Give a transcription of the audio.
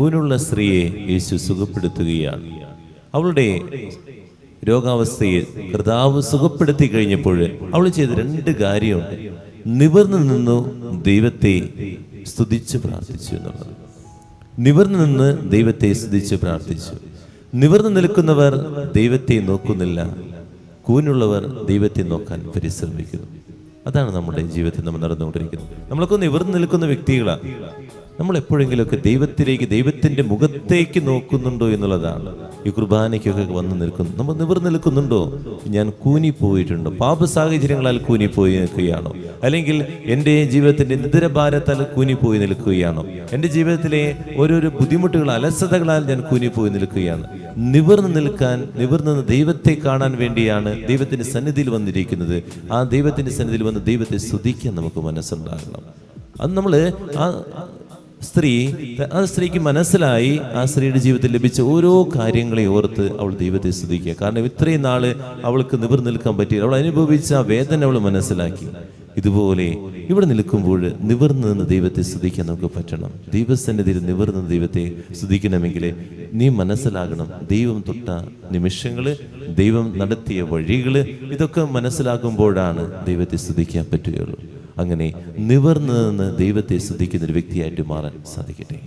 കൂനുള്ള സ്ത്രീയെ യേശു സുഖപ്പെടുത്തുകയാണ്. അവളുടെ രോഗാവസ്ഥയെ കർത്താവ് സുഖപ്പെടുത്തി കഴിഞ്ഞപ്പോൾ അവൾ ചെയ്ത 2 കാര്യമുണ്ട്. നിവർന്നു നിന്നു ദൈവത്തെ സ്തുതിച്ച് പ്രാർത്ഥിച്ചു എന്നുള്ളത്. നിവർന്നു നിന്ന് ദൈവത്തെ സ്തുതിച്ച് പ്രാർത്ഥിച്ചു. നിവർന്നു നിൽക്കുന്നവർ ദൈവത്തെ നോക്കുന്നില്ല, കൂനുള്ളവർ ദൈവത്തെ നോക്കാൻ പരിശ്രമിക്കുന്നു. അതാണ് നമ്മുടെ ജീവിതത്തിൽ നമ്മൾ നടന്നുകൊണ്ടിരിക്കുന്നത്. നമ്മളൊക്കെ നിവർന്നു നിൽക്കുന്ന വ്യക്തികളാണ്. നമ്മൾ എപ്പോഴെങ്കിലുമൊക്കെ ദൈവത്തിലേക്ക്, ദൈവത്തിൻ്റെ മുഖത്തേക്ക് നോക്കുന്നുണ്ടോ എന്നുള്ളതാണ്. ഈ കുർബാനയ്ക്കൊക്കെ വന്ന് നിൽക്കുന്നു. നമ്മൾ നിവർന്നു നിൽക്കുന്നുണ്ടോ? ഞാൻ കൂനിപ്പോയിട്ടുണ്ടോ? പാപ സാഹചര്യങ്ങളാൽ കൂനിപ്പോയി നിൽക്കുകയാണോ? അല്ലെങ്കിൽ എൻ്റെ ജീവിതത്തിൻ്റെ നിതരഭാരത്താൽ കൂനിപ്പോയി നിൽക്കുകയാണോ? എൻ്റെ ജീവിതത്തിലെ ഓരോരോ ബുദ്ധിമുട്ടുകൾ, അലസതകളാൽ ഞാൻ കൂനിപ്പോയി നിൽക്കുകയാണ്. നിവർന്നു നിൽക്കാൻ, നിവർന്ന് ദൈവത്തെ കാണാൻ വേണ്ടിയാണ് ദൈവത്തിൻ്റെ സന്നിധിയിൽ വന്നിരിക്കുന്നത്. ആ ദൈവത്തിൻ്റെ സന്നിധിയിൽ വന്ന് ദൈവത്തെ സ്തുതിക്കാൻ നമുക്ക് മനസ്സുണ്ടാകണം. അത് നമ്മൾ ആ സ്ത്രീക്ക് മനസ്സിലായി. ആ സ്ത്രീയുടെ ജീവിതത്തിൽ ലഭിച്ച ഓരോ കാര്യങ്ങളെ ഓർത്ത് അവൾ ദൈവത്തെ സ്തുതിക്കുക. കാരണം ഇത്രയും നാള് അവൾക്ക് നിവർന്നു നിൽക്കാൻ പറ്റിയില്ല. അവൾ അനുഭവിച്ച ആ വേദന അവൾ മനസ്സിലാക്കി. ഇതുപോലെ ഇവിടെ നിൽക്കുമ്പോൾ നിവർന്നു നിന്ന് ദൈവത്തെ സ്തുതിക്കാൻ നമുക്ക് പറ്റണം. ദൈവസന്നിധിയിൽ നിവർന്ന് ദൈവത്തെ സ്തുതിക്കണമെങ്കിൽ നീ മനസ്സിലാകണം, ദൈവം തൊട്ട നിമിഷങ്ങള്, ദൈവം നടത്തിയ വഴികള്, ഇതൊക്കെ മനസ്സിലാകുമ്പോഴാണ് ദൈവത്തെ സ്തുതിക്കാൻ പറ്റുകയുള്ളൂ. അങ്ങനെ നിവർന്ന് നിന്ന് ദൈവത്തെ സ്തുതിക്കുന്ന ഒരു വ്യക്തിയായിട്ട് മാറാൻ സാധിക്കട്ടെ.